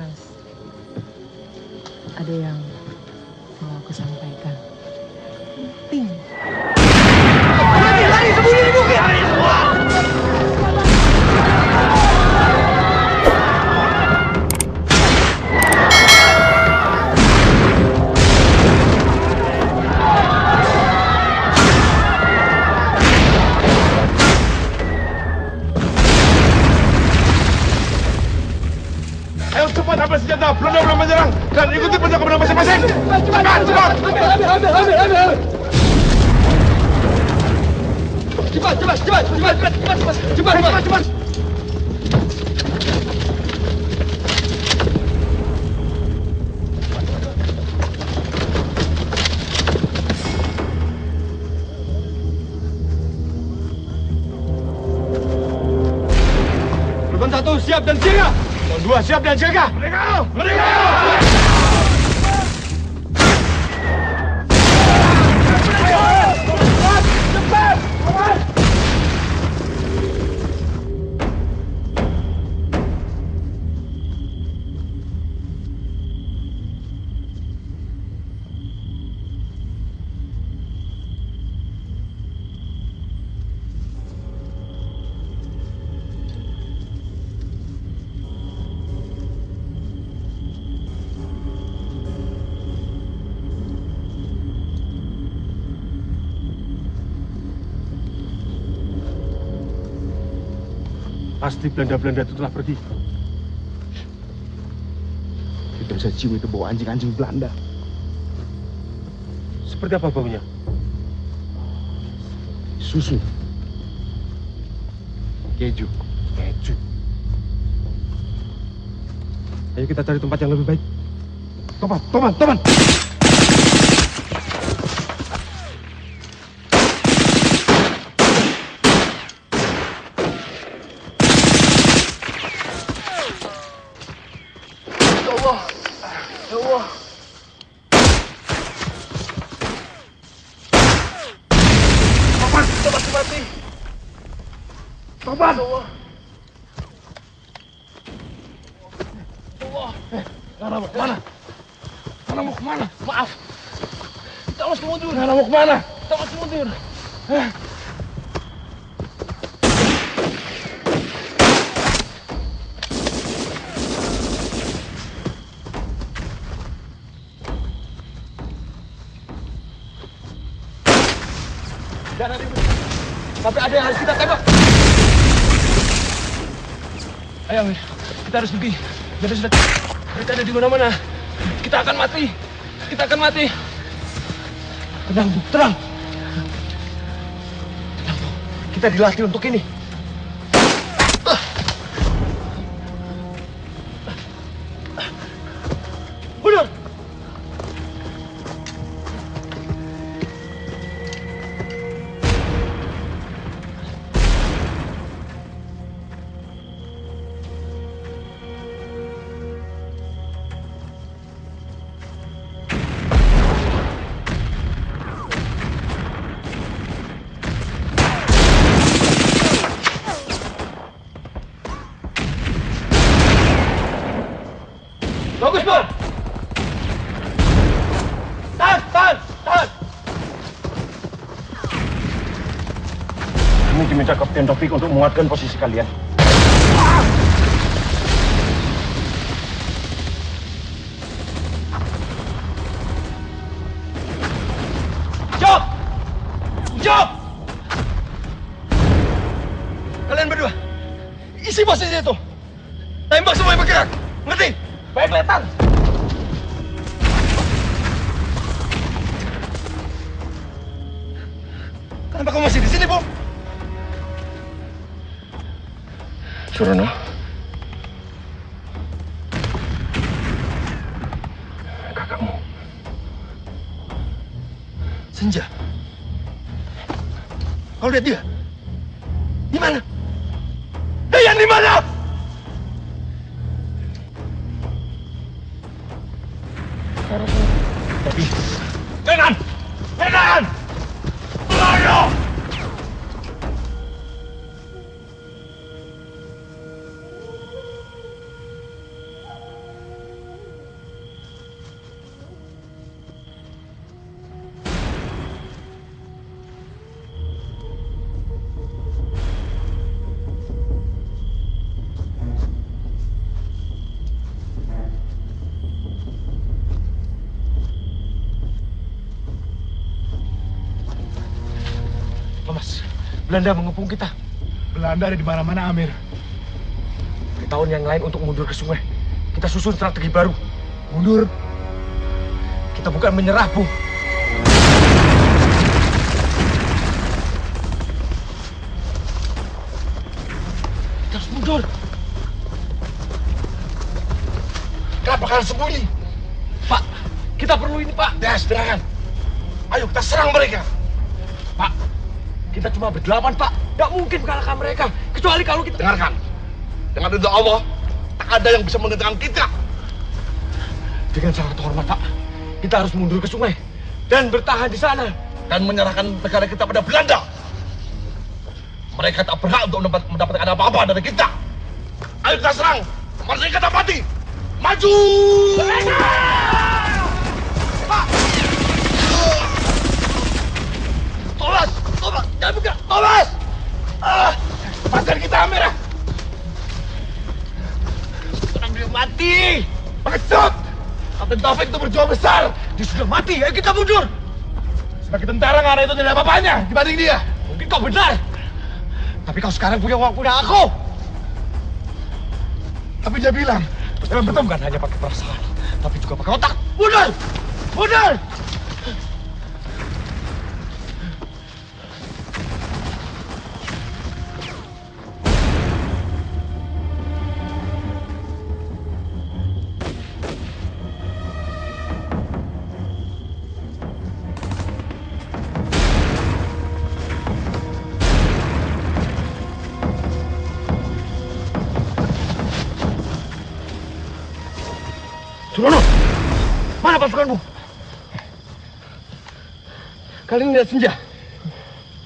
Mas, ada yang mau aku sampaikan. Penting. Lari, sembunyi di bukit! Lari semua! Ayo cepat ambil senjata, pelondor menyerang dan ikuti perjalanan masing-masing. Cepat! Ambil! Cepat! Korban 1 siap dan siaga. Korban 2 siap dan siaga. Mereka! Cepat! Pasti Belanda-Belanda itu telah pergi. Kita bisa cium itu bau anjing-anjing Belanda. Seperti apa baunya? Susu. Keju. Ayo kita cari tempat yang lebih baik. Toman! Toman! Nana mau kemana? Maaf. Kita harus mundur. Nana mau kemana? Kita harus mundur. Jangan ribut. Sampai ada yang harus kita tembak. Ayo, Amir. Kita harus pergi. Mereka ada di mana-mana. Kita akan mati. Tenang, Bu. Tenang. Kita dilatih untuk ini. Mundur. Bagus, Bor! Tahan! Ini diminta Kapten Taufik untuk menguatkan posisi kalian. Jawab! Kalian berdua, isi posisi itu. Tembak semua yang bergerak. Ngerti? Baik, Letang. Kenapa kamu masih di sini, Bu? Surono. Kakakmu. Senja. Kau lihat dia? Di mana? Yang di mana? Tapi, Renan! Ayo! Belanda mengepung kita. Belanda ada di mana-mana, Amir. Tahun yang lain untuk mundur ke sungai. Kita susun strategi baru. Mundur. Kita bukan menyerah, Bu. Kita harus mundur. Kenapa kalian sembunyi? Pak, kita perlu ini, Pak. Ya, serangan. Ayo kita serang mereka. Pak, kita cuma berdelapan, Pak. Nggak mungkin kalahkan mereka. Kecuali kalau kita... Dengarkan. Dengan ridho Allah, tak ada yang bisa menghentikan kita. Dengan sangat hormat, Pak. Kita harus mundur ke sungai. Dan bertahan di sana. Dan menyerahkan negara kita pada Belanda. Mereka tak berhak untuk mendapatkan apa-apa dari kita. Ayo kita serang. Merdeka tak mati. Maju! Pak! Thomas! Thomas! Jangan buka! Thomas! Lepaskan kita, Amir. Orang dia mati! Maksud! Kapten Taufik itu berjuang besar. Dia sudah mati, ayo kita mundur! Sebagai tentara nggak ada itu tidak ada apa-apanya dibanding dia. Mungkin kau benar. Tapi kau sekarang punya uang punya aku. Tapi dia bilang, Dalam betul bukan hanya pakai perasaan, tapi juga pakai otak. Mundur! Mundur! Surono! Mana pasukanmu? Kalian lihat Senja?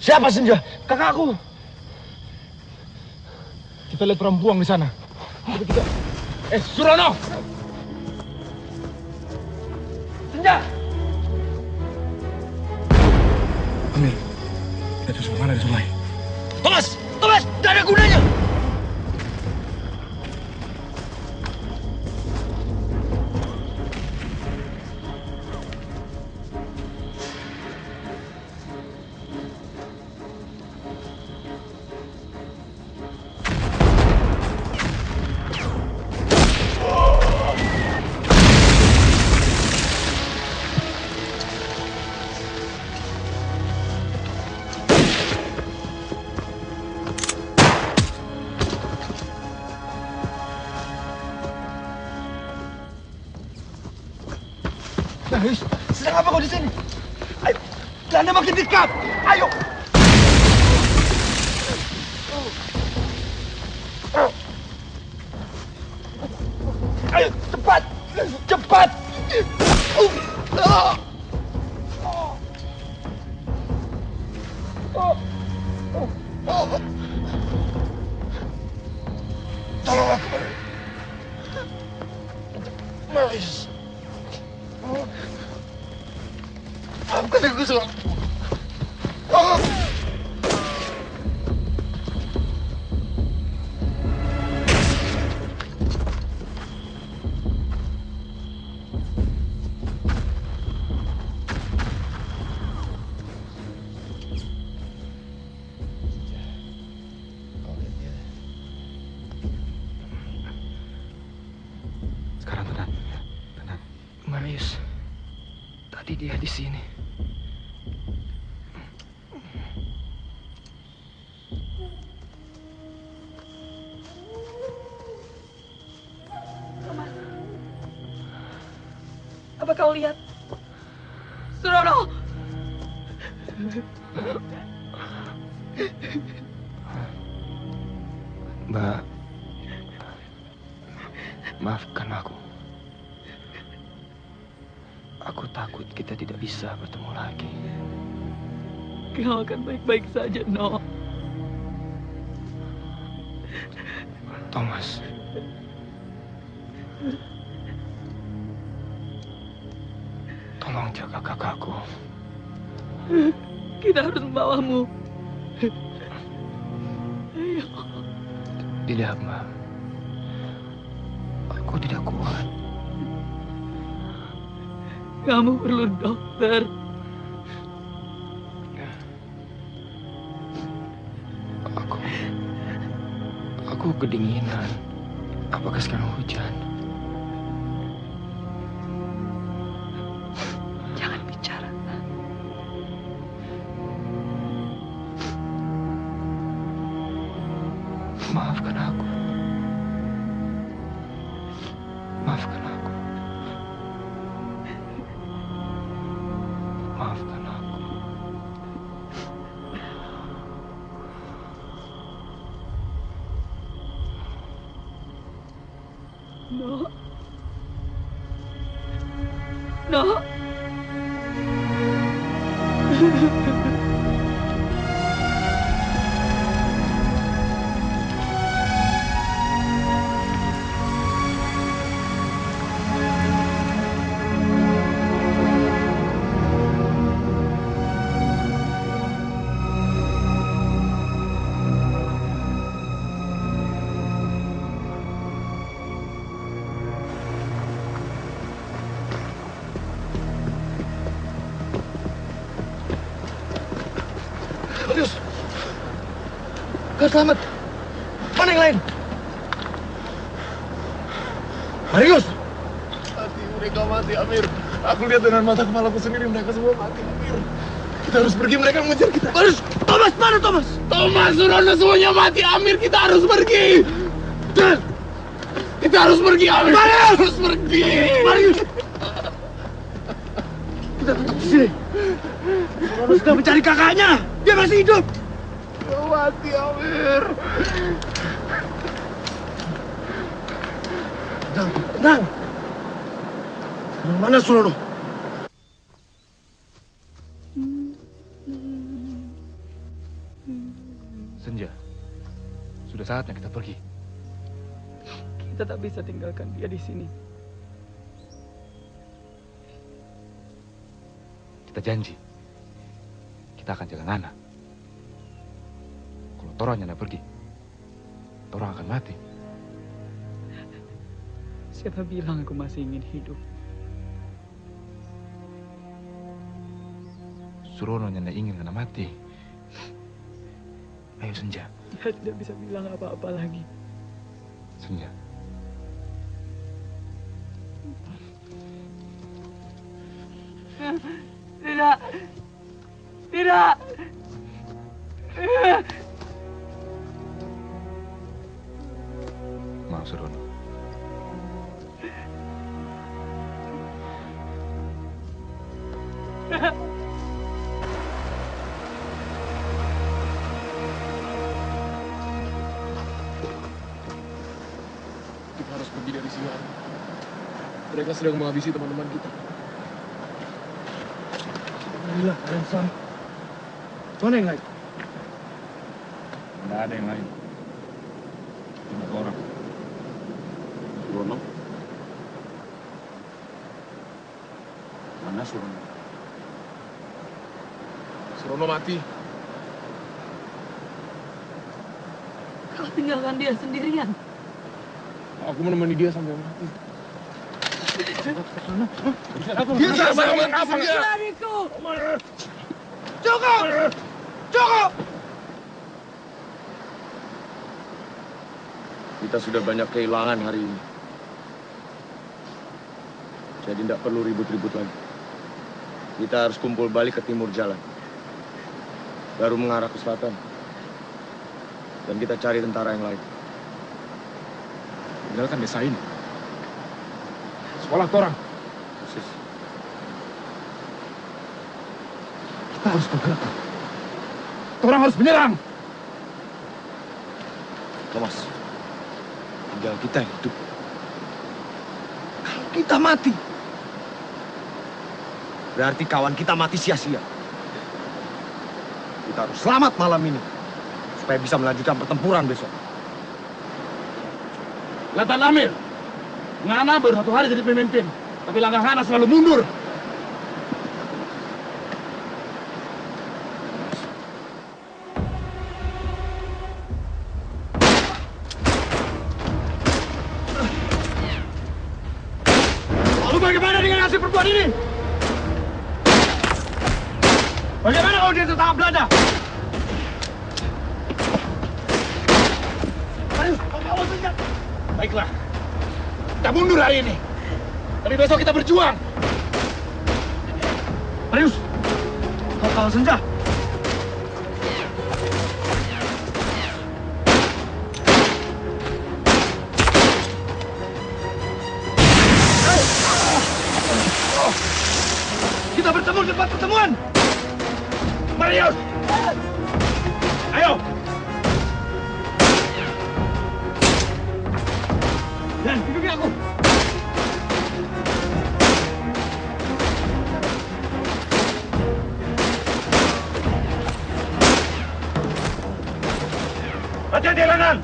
Siapa Senja? Kakakku. kita lihat perempuan di sana. Surono! Senja! Amir, kita terus kemana di sungai? Thomas! Thomas! Tidak ada gunanya! Sedang apa kau di sini? Ayo, Belanda makin dekat. Ayo. Ayo, cepat, cepat. Tolong aku. Maris. Maafkan aku, Surono. Sekarang tenang, tenang. Marius, tadi dia di sini. Apa kau lihat? Surono! Mbak, maafkan aku. Aku takut kita tidak bisa bertemu lagi. Kau akan baik-baik saja, No. Thomas. Tolong jaga kakakku. Kita harus membawamu. Ayo. Tidak, Mbak. Aku tidak kuat. Kamu perlu dokter. Aku kedinginan. Apakah sekarang hujan? Jangan bicara. Maafkan aku. Maafkan aku. Maafkan aku. No. No. Marius! Kau selamat! Mana yang lain? Marius! Mati, mereka mati, Amir. Aku lihat dengan mata kepalaku sendiri, mereka semua mati, Amir. Kita harus pergi, mereka mengejar kita. Marius! Thomas! Mana Thomas? Thomas, Surono semuanya mati, Amir. Kita harus pergi. Dan kita harus pergi, Amir. Marius! Harus pergi. Marius! Kita tetap di sini. Surono sudah mencari kakaknya. Dia masih hidup. Dia mati, Amir. Tenang, tenang. Mana Surono? Senja, sudah saatnya kita pergi. Kita tak bisa tinggalkan dia di sini. Kita janji, kita akan jaga Ngana. Kalau Toranya tidak pergi, Torang akan mati. Siapa bilang aku masih ingin hidup? Surono tidak ingin Ngana mati. Ayo Senja. Dia tidak bisa bilang apa-apa lagi. Senja. Tidak. Tidak. Maaf Surono. Kita harus pergi dari sini, Amir. Mereka sedang menghabisi teman-teman kita. Alhamdulillah, kalian selamat. Mana yang lain? Tidak ada yang lain. Cuma orang. Surono, Mana Surono? Surono mati. Kau tinggalkan dia sendirian. Aku menemani dia sampai mati. Dia selamat apa dia? Lariku. Cukup! Cukup! Kita sudah banyak kehilangan hari ini. Jadi tidak perlu ribut-ribut lagi. Kita harus kumpul balik ke timur jalan. Baru mengarah ke selatan. Dan kita cari tentara yang lain. Tinggalkan desa ini. Sekolah Torang. Persis. Kita harus bergerak. Torang harus menyerang. Thomas, tinggal kita yang hidup. Kalau kita mati, Berarti kawan kita mati sia-sia. Kita harus selamat malam ini. Supaya bisa melanjutkan pertempuran besok. Kelihatan Amir. Ngana baru 1 hari jadi pemimpin. Tapi langkah Ngana selalu mundur. Lalu bagaimana dengan hasil perbuatan ini? Bagaimana kalau dia tertangkap Belanda? Ayo, Baiklah. Kita mundur hari ini. Tapi besok kita berjuang. Marius, kau kalah senja. Kita bertemu di tempat pertemuan. Marius! Ayo! Dan pimpin aku. Hati-hati, Renan!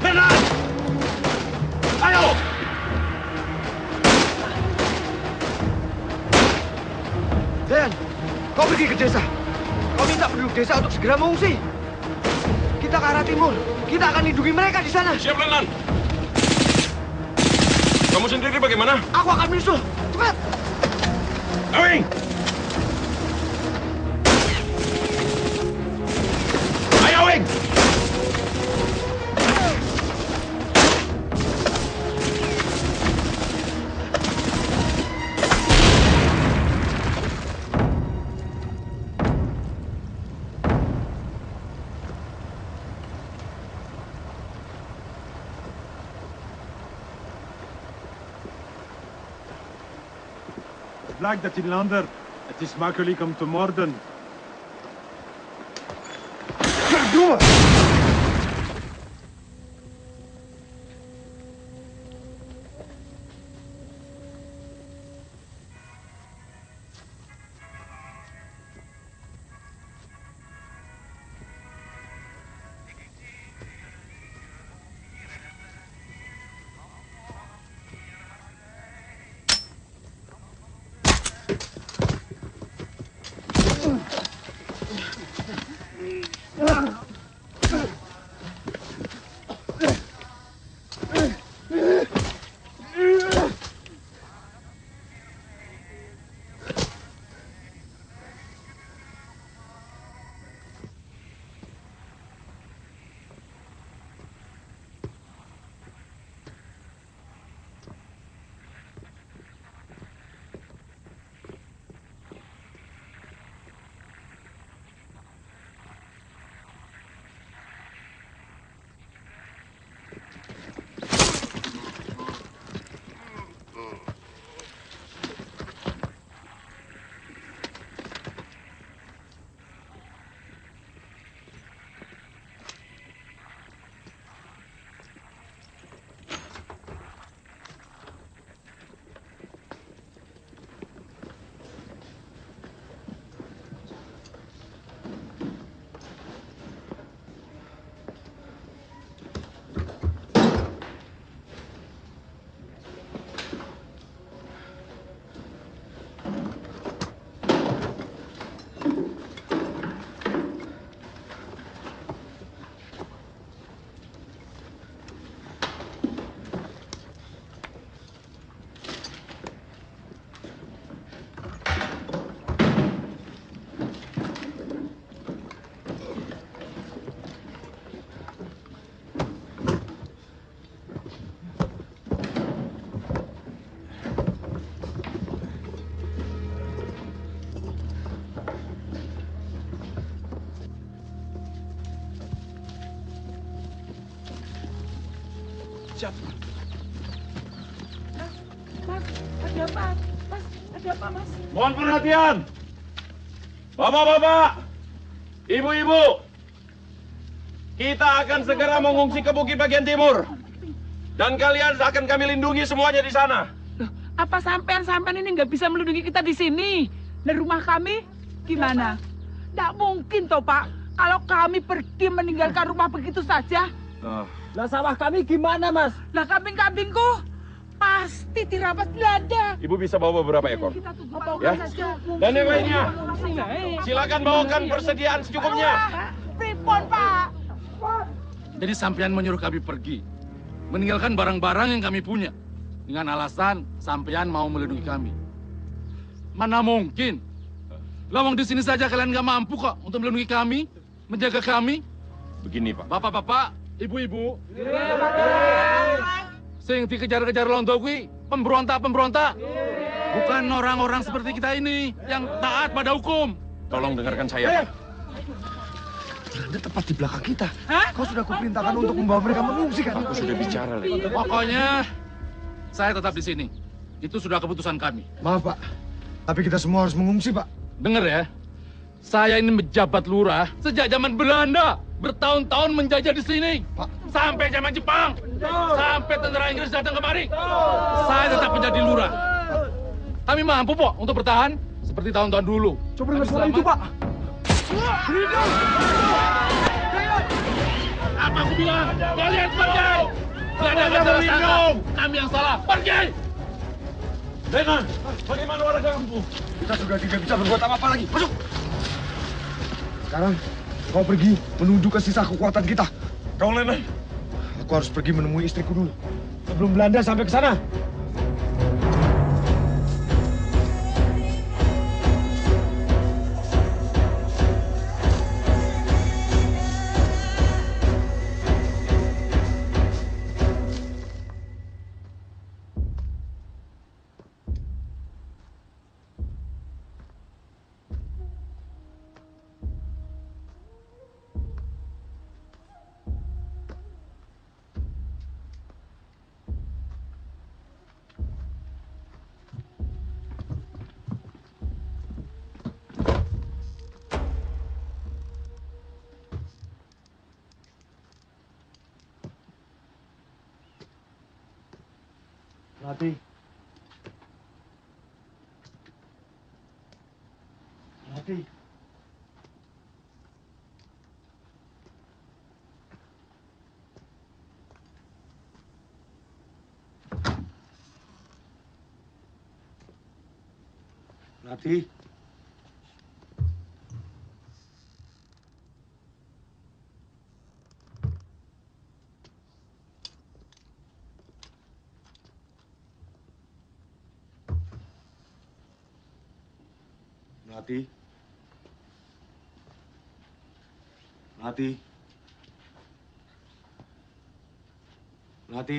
Renan! Ayo! Dan, kau pergi ke desa. Kau minta penduduk desa untuk segera mengungsi. Kita ke arah timur. Kita akan lindungi mereka di sana. Siap, Renan! Kamu sendiri bagaimana? Aku akan menyusul. Cepat! Awing! Ayo, Awing! Blijkt dat inlander. Het is makkelijk om te moorden. Siap. Mas, ada apa? Mas, ada apa, Mas? Mohon perhatian! Bapak-bapak! Ibu-ibu! Kita akan segera mengungsi ke bukit bagian timur. Dan kalian akan kami lindungi semuanya di sana. Loh, apa sampean ini nggak bisa melindungi kita di sini? Di rumah kami gimana? Nggak mungkin toh, Pak. Kalau kami pergi meninggalkan rumah begitu saja. Lah sawah kami gimana, Mas? Lah kambing-kambingku pasti dirampas Belanda. Ibu bisa bawa beberapa ekor. Kita tunggu Ya. saja. Dan yang lainnya, silakan bawakan persediaan secukupnya. Pripon, Pak. Jadi sampean menyuruh kami pergi, meninggalkan barang-barang yang kami punya, dengan alasan sampean mau melindungi kami. Mana mungkin? Lawang di sini saja kalian nggak mampu kok untuk melindungi kami. menjaga kami. Begini, Pak. Bapak-bapak, ibu-ibu. Sing dikejar-kejar londo kuwi pemberontak-pemberontak. Bukan orang-orang seperti kita ini yang taat pada hukum. Tolong dengarkan saya, Pak. Belanda tepat di belakang kita. Hah? Kau sudah kuperintahkan untuk membawa mereka mengungsi kan? Aku sudah bicara, Le. Pokoknya saya tetap di sini. Itu sudah keputusan kami. Maaf, Pak. Tapi kita semua harus mengungsi, Pak. Dengar ya, saya ini menjabat lurah sejak zaman Belanda. Bertahun-tahun menjajah di sini. Pak. Sampai zaman Jepang. Sampai tentara Inggris datang kemari. Saya tetap menjadi lurah. Kami mampu kok untuk bertahan seperti tahun-tahun dulu. Coba dengar suara itu, Pak. Apa aku bilang? Kalian pergi! Gak ada masalah. Kami yang salah. Pergi! Dengan, bagaimana warga kampung? Kita sudah tidak bisa berbuat apa-apa lagi. Masuk! Sekarang, kau pergi menuju ke sisa kekuatan kita. Kau, Lenan. Aku harus pergi menemui istriku dulu. Sebelum Belanda sampai ke sana. Mati. Mati. Mati. Mati. Mati. Mati.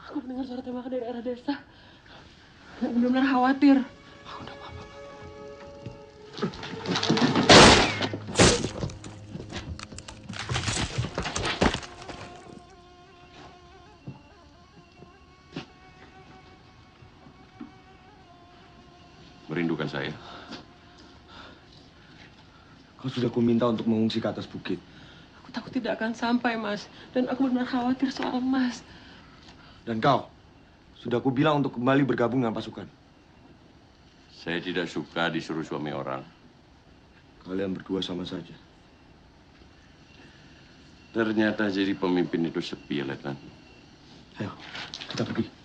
Aku mendengar suara tembakan dari arah desa. Aku benar-benar khawatir. Aku udah apa-apa. Merindukan saya. Kau sudah kuminta untuk mengungsi ke atas bukit. Aku takut tidak akan sampai, Mas. Dan aku benar-benar khawatir soal Mas. Dan kau, sudah kubilang untuk kembali bergabung dengan pasukan. Saya tidak suka disuruh suami orang. Kalian berdua sama saja. Ternyata jadi pemimpin itu sepi, Letnan. Ayo, kita pergi.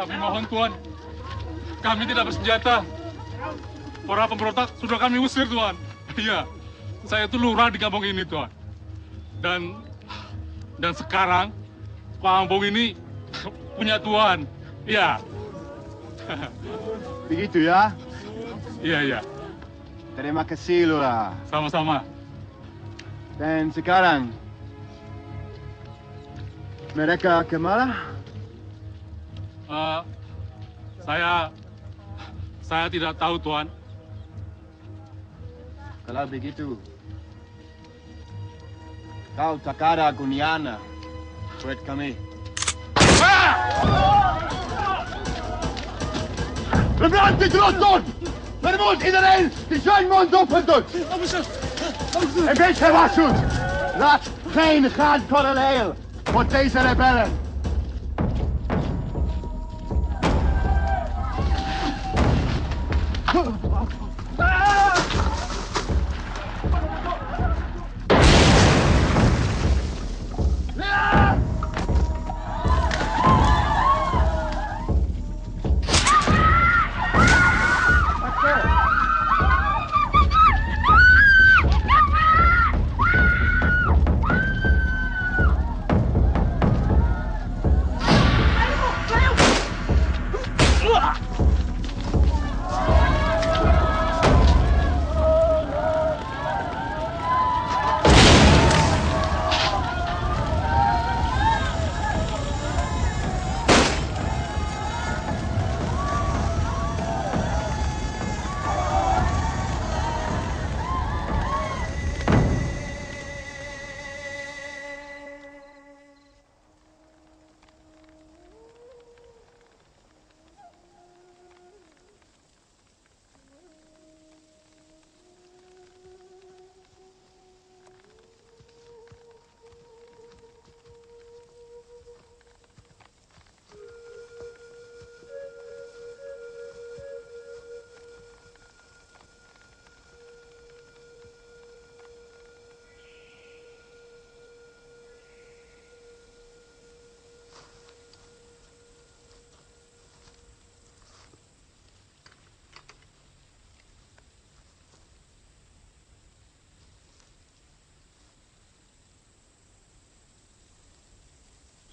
Kami mohon, Tuan. Kami tidak bersenjata. Para pemberontak sudah kami usir, Tuan. Iya, saya itu lurah di kampung ini, Tuan. Dan sekarang kampung ini punya Tuan. Iya. Begitu ya? Iya. Terima kasih, Lurah. Sama-sama. Dan sekarang, mereka kemana? Saya tidak tahu, Tuan. Kalau begitu, kau tak ada gunanya buat kami. We branden terug door! Maar er moet iedereen die zijn mond open doen! En weet je wat doet? Laat geen gaan kolonel voor deze rebellen!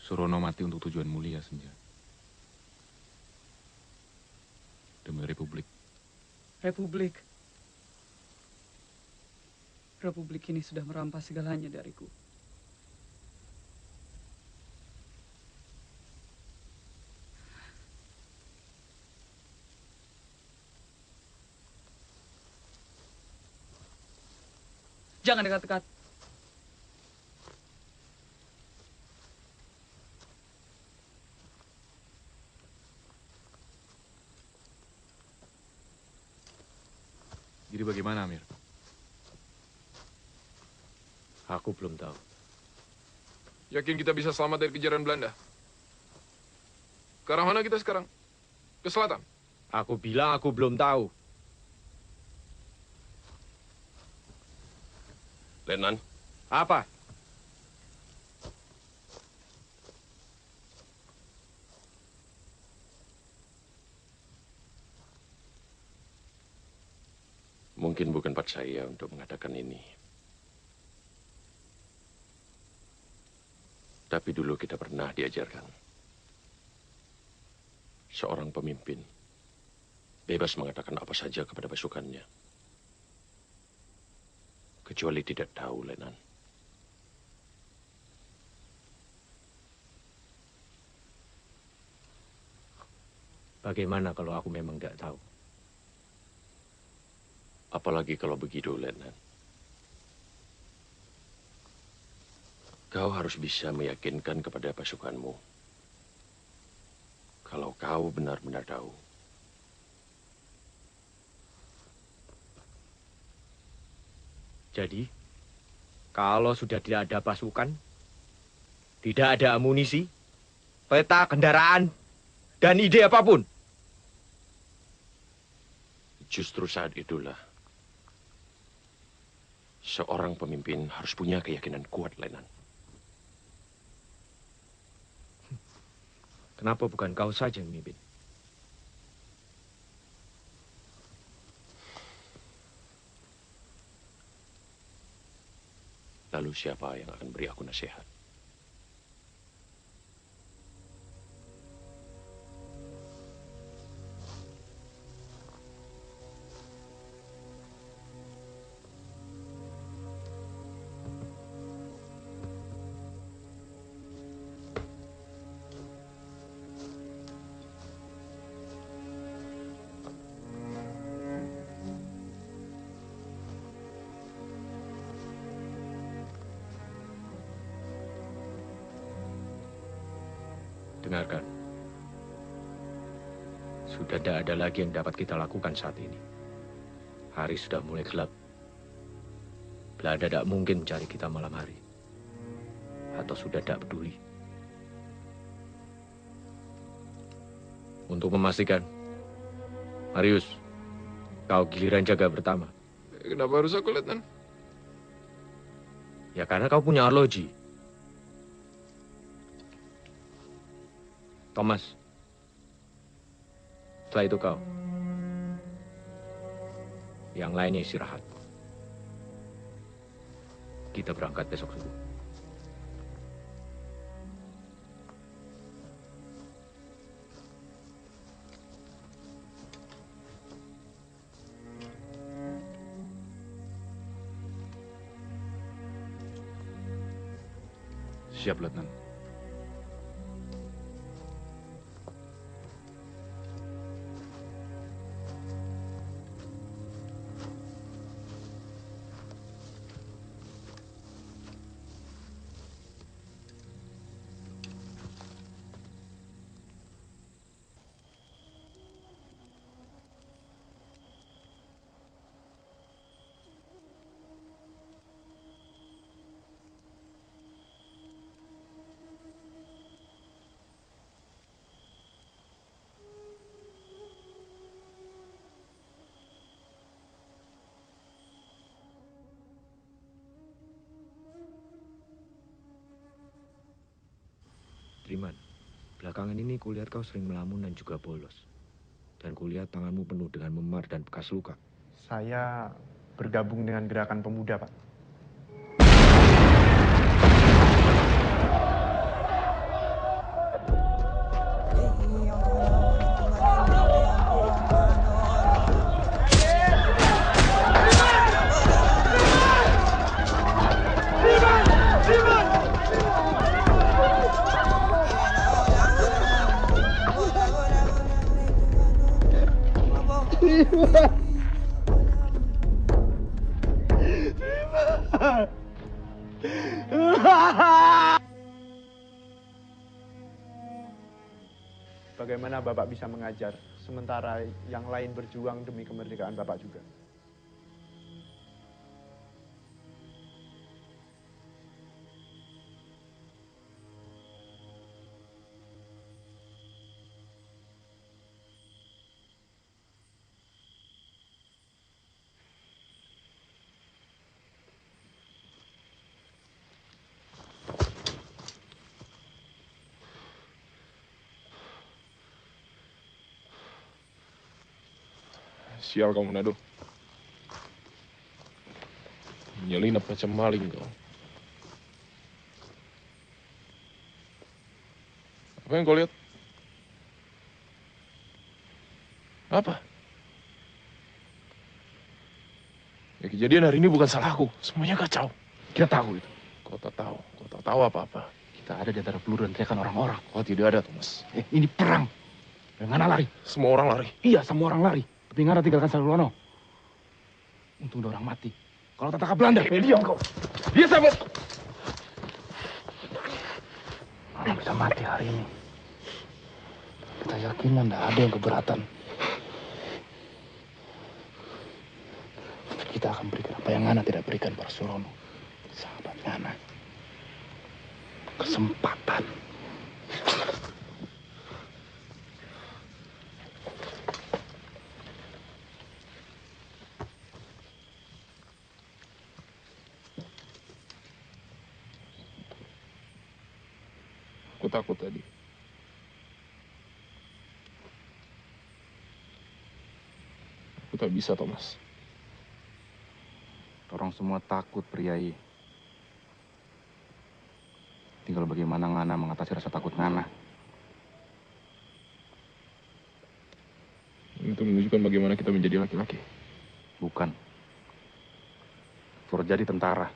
Surono mati untuk tujuan mulia, Senja. Demi Republik. Republik. Republik ini sudah merampas segalanya dariku. Jangan dekat-dekat. Jadi bagaimana, Amir? Aku belum tahu. Yakin kita bisa selamat dari kejaran Belanda? Ke arah mana kita sekarang? Ke selatan? Aku bilang aku belum tahu. Letnan. Apa? Mungkin bukan part saya untuk mengatakan ini. Tapi dulu kita pernah diajarkan. Seorang pemimpin bebas mengatakan apa saja kepada pasukannya. Kecuali tidak tahu, Letnan. Bagaimana kalau aku memang tidak tahu? Apalagi kalau begitu, Letnan. Kau harus bisa meyakinkan kepada pasukanmu kalau kau benar-benar tahu. Jadi, kalau sudah tidak ada pasukan, tidak ada amunisi, peta kendaraan, dan ide apapun. Justru saat itulah seorang pemimpin harus punya keyakinan kuat, Letnan. Kenapa bukan kau saja yang memimpin? Lalu siapa yang akan beri aku nasihat? Dengarkan. Sudah tidak ada lagi yang dapat kita lakukan saat ini. Hari sudah mulai gelap. Belanda tidak mungkin mencari kita malam hari. Atau sudah tidak peduli. Untuk memastikan, Marius, Kau giliran jaga pertama. Kenapa harus aku, Letnan? Ya karena kau punya arloji. Thomas. Setelah itu kau. Yang lainnya istirahat. Kita berangkat besok subuh. Siap, Letnan. Triman, belakangan ini kulihat kau sering melamun dan juga bolos. Dan kulihat tanganmu penuh dengan memar dan bekas luka. Saya bergabung dengan gerakan pemuda, Pak. Bagaimana Bapak bisa mengajar, sementara yang lain berjuang demi kemerdekaan Bapak juga? Sial kamu, Nado. Menyelinap macam maling kau. Apa yang kau lihat? Apa? Ya, kejadian hari ini bukan salahku. Semuanya kacau. Kita tahu itu. Kau tak tahu. Kau tak tahu apa-apa. Kita ada di antara peluru dan teriakan orang-orang. Kau tidak ada, Thomas. Ini perang. Ngana lari. Semua orang lari. Iya, semua orang lari. Tapi Ngana tinggalkan Salulono. Untung ada orang mati. Kalau tak tangkap Belanda. Diam kau. Dia sahabat. Ngana bisa mati hari ini. Kita yakin tidak ada yang keberatan. Kita akan berikan apa yang Ngana tidak berikan pada Surono. Sahabat Ngana. Kesempatan. Aku takut tadi. Aku tak bisa, Thomas. Orang semua takut, Priai. Tinggal bagaimana Ngana mengatasi rasa takut Ngana. Itu menunjukkan bagaimana kita menjadi laki-laki. Bukan. Suruh jadi tentara.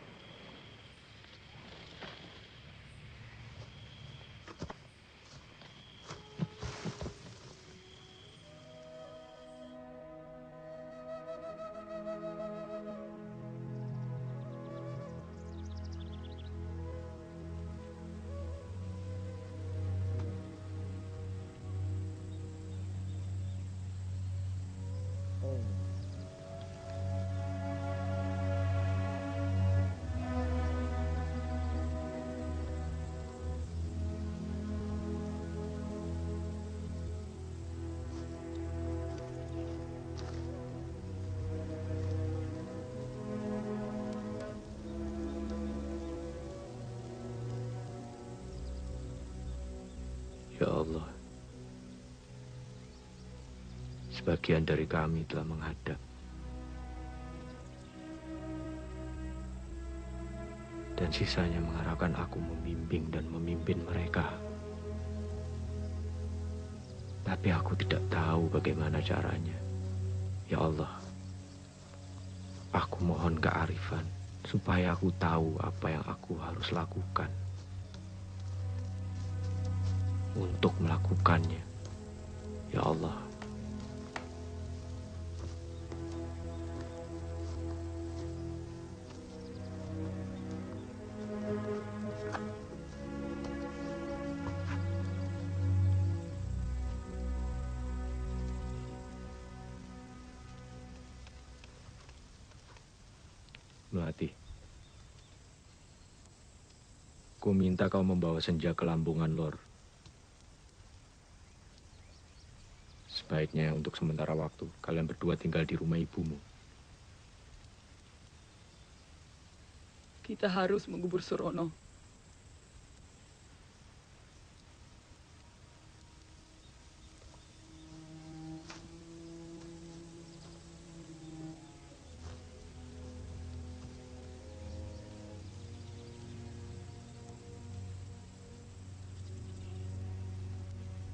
Ya Allah, sebagian dari kami telah menghadap. Dan sisanya mengharapkan aku membimbing dan memimpin mereka. Tapi aku tidak tahu bagaimana caranya. Ya Allah, aku mohon kearifan supaya aku tahu apa yang aku harus lakukan untuk melakukannya. Ya Allah. Melati, ku minta kau membawa Senja ke Lambungan Lor. Sebaiknya untuk sementara waktu, kalian berdua tinggal di rumah ibumu. Kita harus mengubur Surono.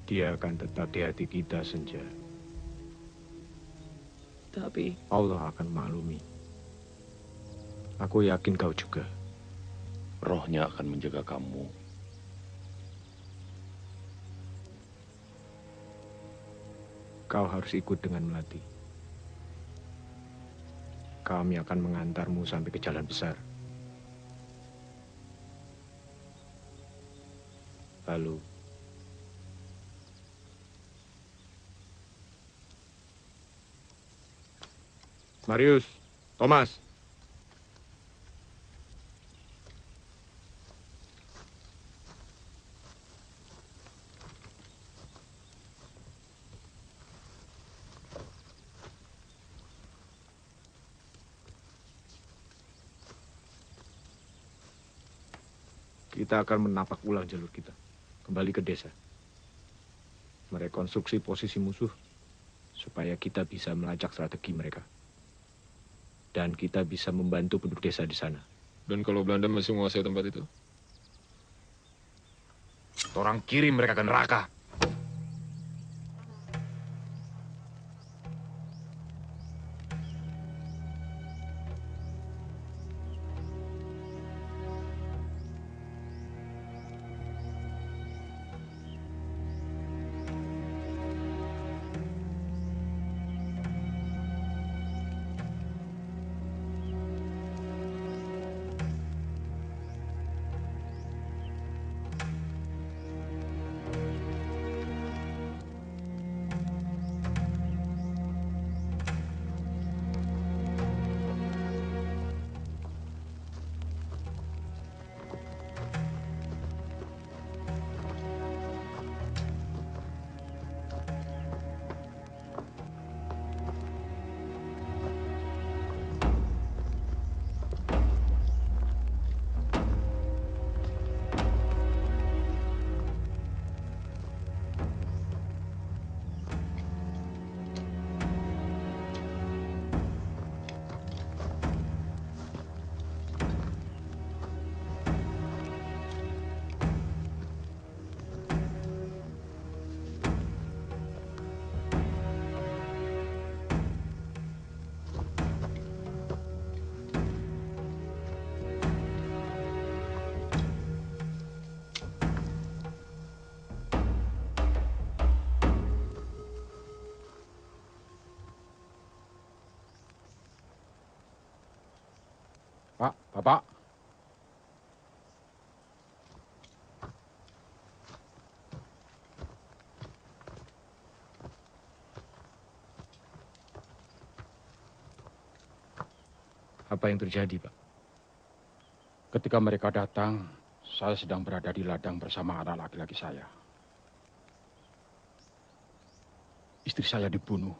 Dia akan tetap di hati kita, Senja. Tapi Allah akan maklumi. Aku yakin kau juga. Rohnya akan menjaga kamu. Kau harus ikut dengan Melati. Kami akan mengantarmu sampai ke jalan besar. Lalu, Marius, Thomas. Kita akan menapak ulang jalur kita. Kembali ke desa. Merekonstruksi posisi musuh supaya kita bisa melacak strategi mereka. Dan kita bisa membantu penduduk desa di sana. Dan kalau Belanda masih menguasai tempat itu? Orang kirim mereka ke neraka. Pak, Bapak. Apa yang terjadi, Pak? Ketika mereka datang, saya sedang berada di ladang bersama anak laki-laki saya. Istri saya dibunuh.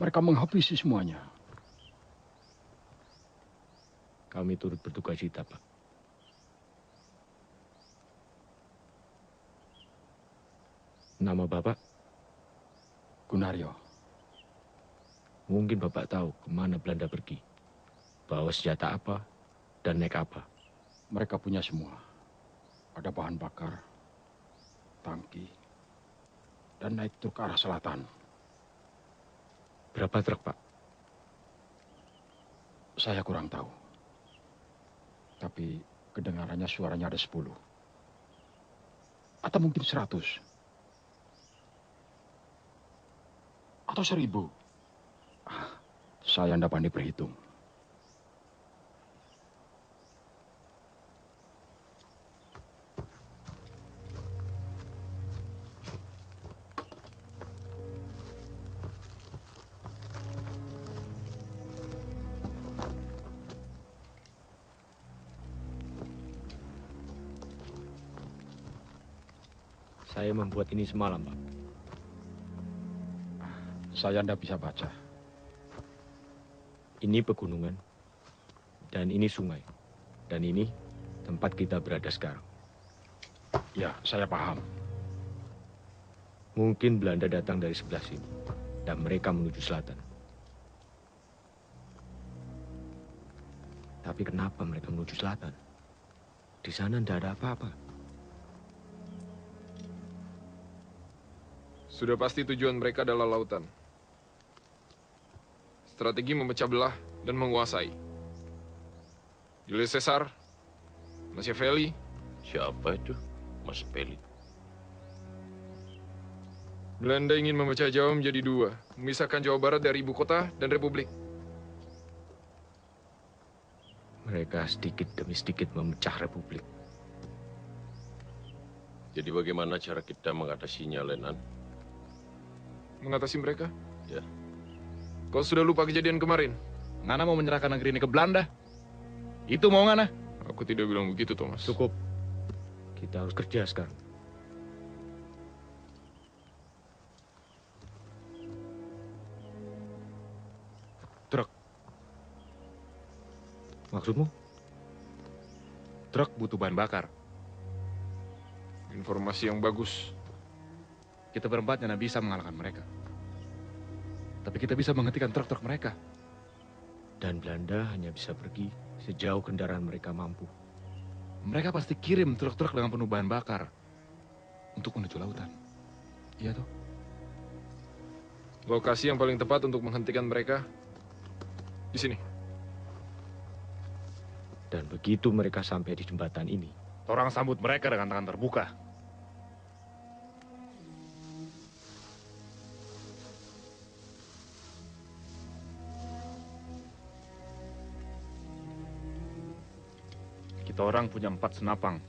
Mereka menghabisi semuanya. Kami turut berduka cita, Pak. Nama Bapak? Gunaryo. Mungkin Bapak tahu kemana Belanda pergi. Bawa senjata apa dan naik apa. Mereka punya semua. Ada bahan bakar, tangki, dan naik truk ke arah selatan. Berapa truk, Pak? Saya kurang tahu. Tapi kedengarannya suaranya ada 10. Atau mungkin 100. Atau 1000. Saya tidak pandai berhitung. Saya membuat ini semalam, Pak. Saya tidak bisa baca. Ini pegunungan, dan ini sungai, dan ini tempat kita berada sekarang. Ya, saya paham. Mungkin Belanda datang dari sebelah sini, dan mereka menuju selatan. Tapi kenapa mereka menuju selatan? Di sana tidak ada apa-apa. Sudah pasti tujuan mereka adalah lautan. Strategi memecah belah dan menguasai. Julius Caesar, Machiavelli. Siapa itu? Machiavelli. Belanda ingin memecah Jawa menjadi 2, memisahkan Jawa Barat dari ibu kota dan republik. Mereka sedikit demi sedikit memecah republik. Jadi bagaimana cara kita mengatasinya, Lenan? Mengatasi mereka? Ya. Kau sudah lupa kejadian kemarin? Ngana mau menyerahkan negeri ini ke Belanda? Itu mau Ngana? Aku tidak bilang begitu, Thomas. Cukup. Kita harus kerja sekarang. Truk. Maksudmu? Truk butuh bahan bakar. Informasi yang bagus. Kita berempat tidak bisa mengalahkan mereka. Tapi kita bisa menghentikan truk-truk mereka. Dan Belanda hanya bisa pergi sejauh kendaraan mereka mampu. Mereka pasti kirim truk-truk dengan penuh bahan bakar untuk menuju lautan. Iya toh? Lokasi yang paling tepat untuk menghentikan mereka di sini. Dan begitu mereka sampai di jembatan ini, orang sambut mereka dengan tangan terbuka. Kita orang punya 4 senapang,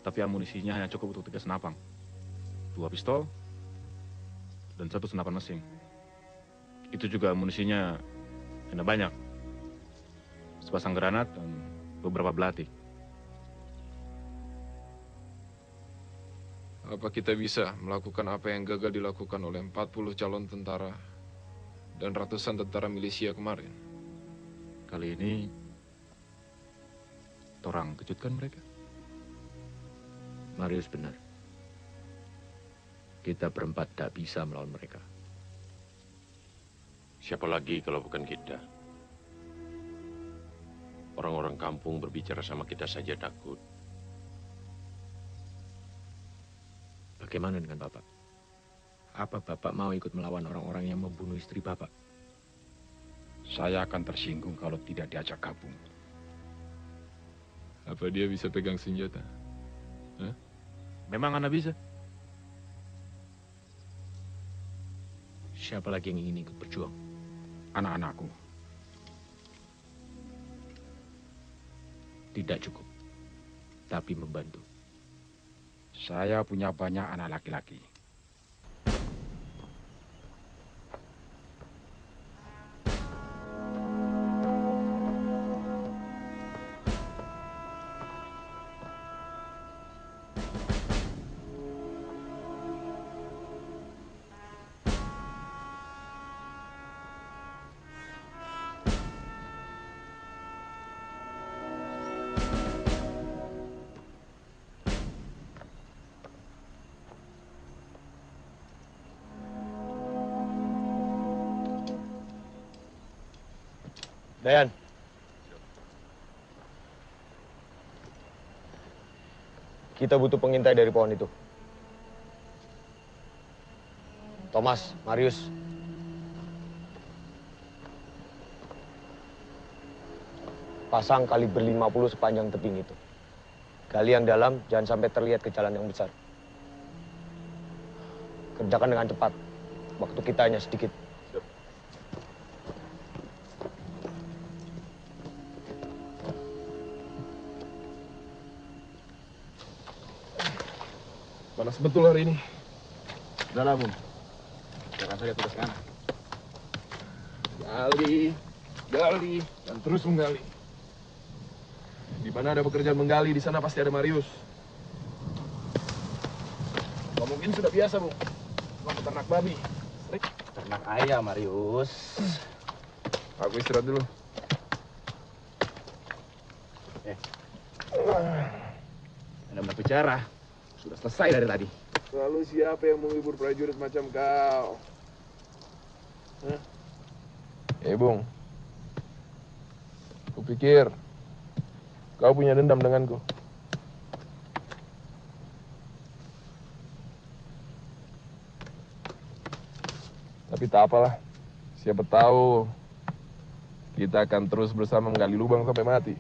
tapi amunisinya hanya cukup untuk 3 senapang. 2 pistol, dan 1 senapan mesin. Itu juga amunisinya tidak banyak. Sepasang granat dan beberapa belati. Apa kita bisa melakukan apa yang gagal dilakukan oleh 40 calon tentara dan ratusan tentara milisia kemarin? Kali ini orang kejutkan mereka. Marius benar. Kita berempat tidak bisa melawan mereka. Siapa lagi kalau bukan kita? Orang-orang kampung berbicara sama kita saja takut. Bagaimana dengan Bapak? Apa Bapak mau ikut melawan orang-orang yang membunuh istri Bapak? Saya akan tersinggung kalau tidak diajak gabung. Apa dia bisa pegang senjata? Hah? Memang Anda bisa? Siapa lagi yang ingin ikut berjuang? Anak-anakku. Tidak cukup, tapi membantu. Saya punya banyak anak laki-laki. Dayan. Kita butuh pengintai dari pohon itu. Thomas, Marius. Pasang kaliber 50 sepanjang tebing itu. Gali yang dalam, jangan sampai terlihat ke jalan yang besar. Kerjakan dengan cepat. Waktu kita hanya sedikit. Panas betul hari ini. Udahlah, Bung. Jangan saja tugas kanan. Gali, dan terus menggali. Di mana ada pekerjaan menggali, di sana pasti ada Marius. Kau mungkin sudah biasa, Bung. Cuma peternak babi. Ternak ayam, Marius. Aku istirahat dulu. Anda berbicara. Sudah selesai dari tadi. Lalu siapa yang menghibur prajurit macam kau? Hah? Bung. Kupikir kau punya dendam denganku. Tapi tak apalah. Siapa tahu kita akan terus bersama menggali lubang sampai mati.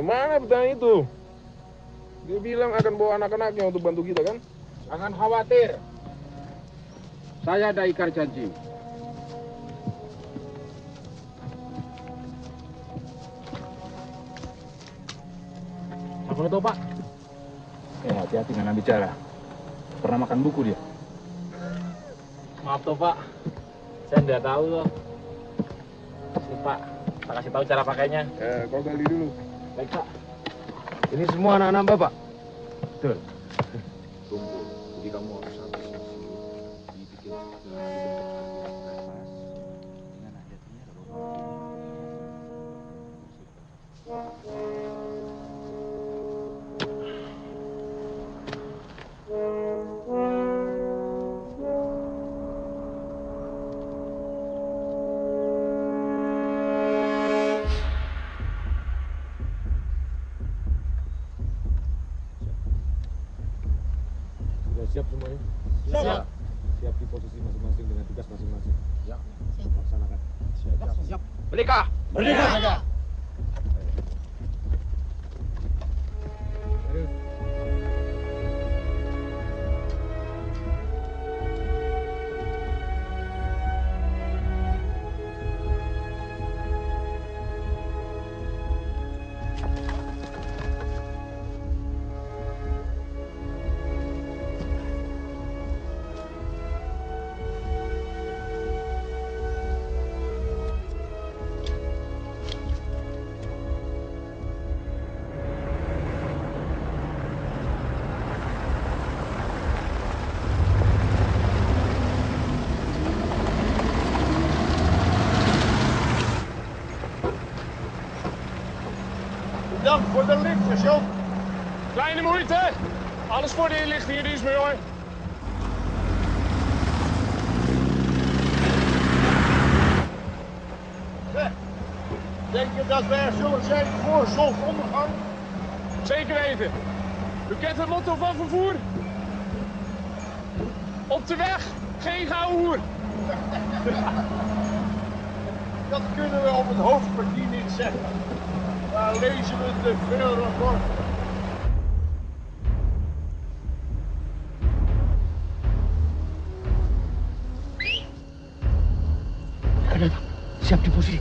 Mana petani itu? Dia bilang akan bawa anak-anaknya untuk bantu kita, kan? Jangan khawatir. Saya ada ikar janji. Apa itu, Pak? Hati-hati dengan bicara. Pernah makan buku dia? Maaf toh, Pak. Saya nggak tahu loh. Sini, Pak. Saya kasih tahu cara pakainya. Kau gali dulu. Baik, Pak. Ini semua anak-anak Bapak? Betul. Tunggu. Jadi kamu harus habis dibikin Siap semuanya? Siap. Siap di posisi masing-masing dengan tugas masing-masing. Ya. Siap. Laksanakan. Siap. Merdeka! Merdeka! Bedankt voor de liftjes, joh. Kleine moeite. Alles voor de inlichting in Izmir, hoor. Denk je dat wij er zullen zijn voor zonsondergang? Zeker weten. U kent het motto van vervoer? Op de weg, geen gouden hoer. Dat kunnen we op het hoofdkwartier niet zeggen. Daar lezen we te veel rapport. Siap di posisi.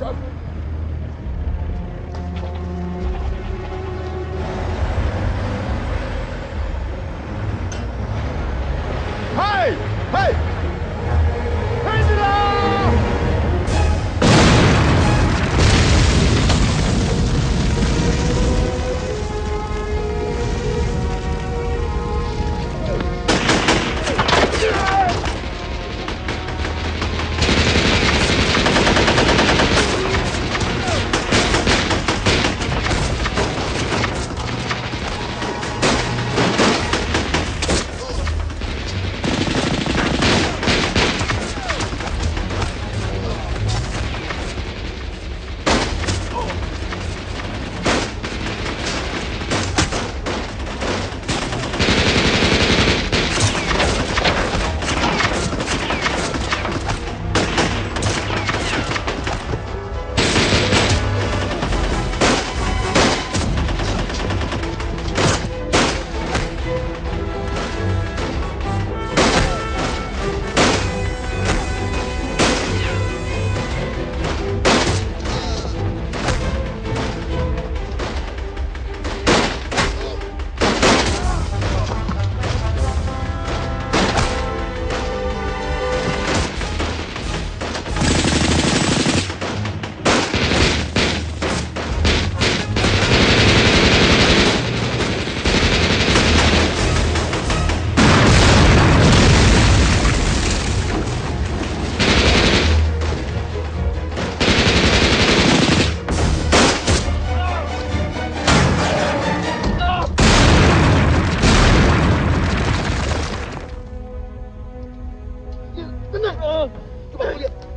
Hey! Hey! Angela!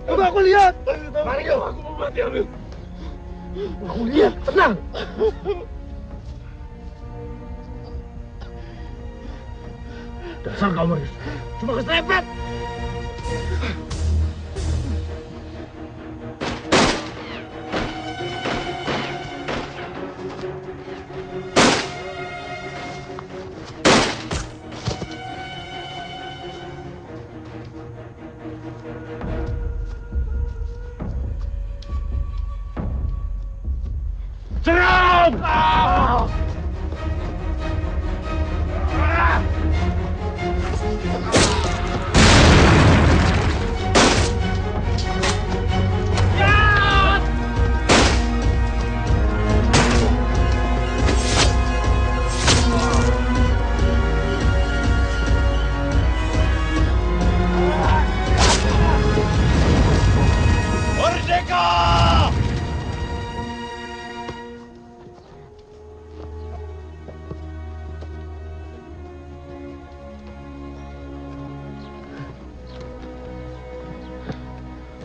Coba aku lihat. Mario, aku mau mati, Amil. Aku lihat, tenang. Dasar kau, Marius. Cuma keserempet. Serang!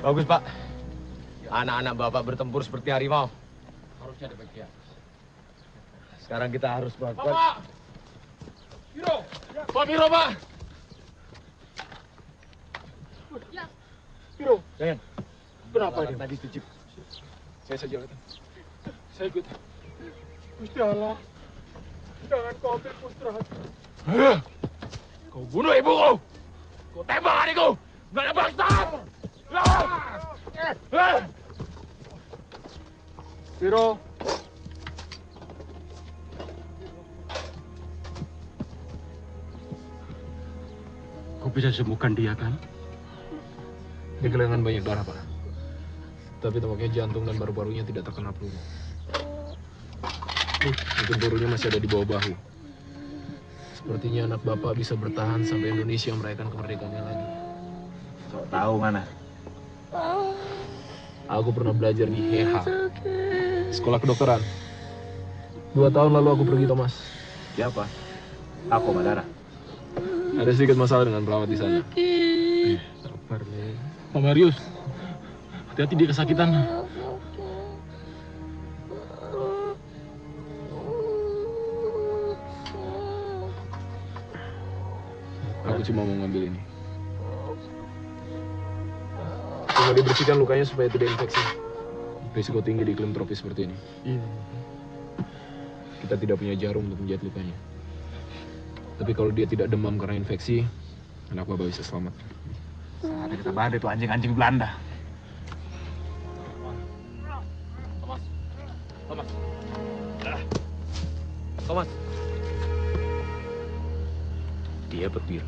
Bagus, Pak. Anak-anak Bapak bertempur seperti harimau. Harusnya demikian. Sekarang kita harus melakukan... Bapak! Biro! Pak Biro, Pak! Ya. Biro. Jangan. Kenapa dia? Tadi itu, Cip. Saya saja, Kata. Saya ikut. Gusti Allah. Jangan kau ambil pustraku. Kau bunuh ibuku! Kau tembak adikku! Gak ada bangsa! Biro. Kau bisa sembuhkan dia, kan? Dia kehilangan banyak darah, Pak. Tapi tampaknya jantung dan paru-parunya tidak terkena peluru. Mungkin pelurunya masih ada di bawah bahu. Sepertinya anak Bapak bisa bertahan sampai Indonesia merayakan kemerdekaannya lagi. Sok tahu mana? Aku pernah belajar di HH, sekolah kedokteran. 2 tahun lalu aku pergi, Thomas. Siapa? Aku, Madara. Ada sedikit masalah dengan perawat di sana. Sabar, Le. Pak Marius, hati-hati dia kesakitan. Aku cuma mau ngambil ini. Cuma dibersihkan lukanya supaya tidak infeksi. Risiko tinggi di iklim tropis seperti ini. Iya. Kita tidak punya jarum untuk menjahit lukanya. Tapi kalau dia tidak demam karena infeksi, anak Bapak bisa selamat. Saatnya kita badai tuh anjing-anjing Belanda. Thomas. Thomas. Dia berwira.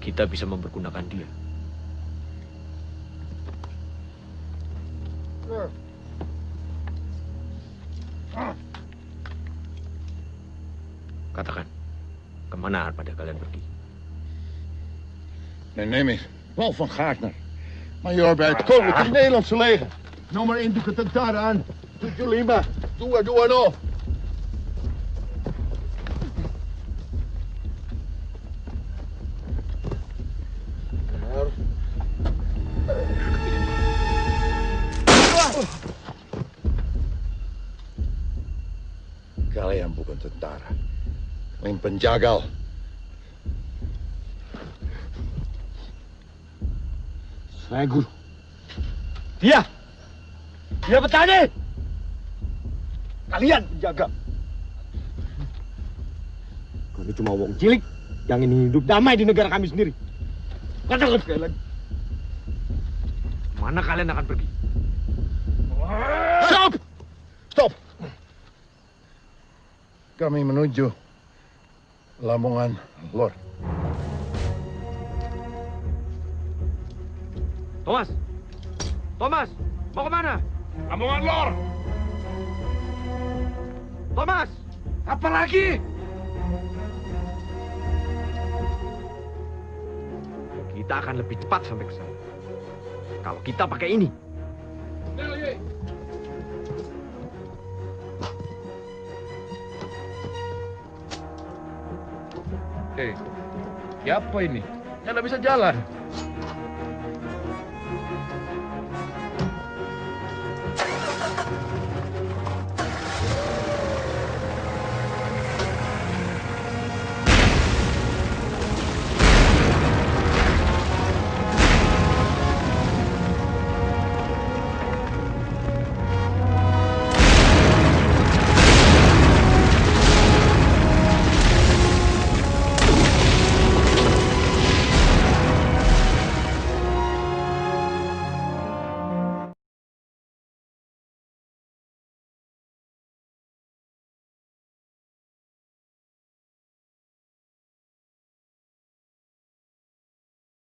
Kita bisa mempergunakan dia. Katakan, kemana pada kalian pergi? Nee, neem eens. Wel van Gaartner. Major bij het Koninklijk Nederlandse leger. Nummer 1 doe ik het daar aan. Doe jullie maar. Doe no. Kalian bukan tentara. Kalian penjagal. Saya guru. Dia petani. Kalian penjaga. Kami cuma wong cilik yang ingin hidup damai di negara kami sendiri. Katakan sekali lagi. Mana kalian akan pergi? Stop! Kami menuju Lamongan Lor. Thomas, mau kemana? Lamongan Lor. Thomas, apa lagi? Kita akan lebih cepat sampai ke sana. Kalau kita pakai ini. Siapa ini? Yang nggak bisa jalan.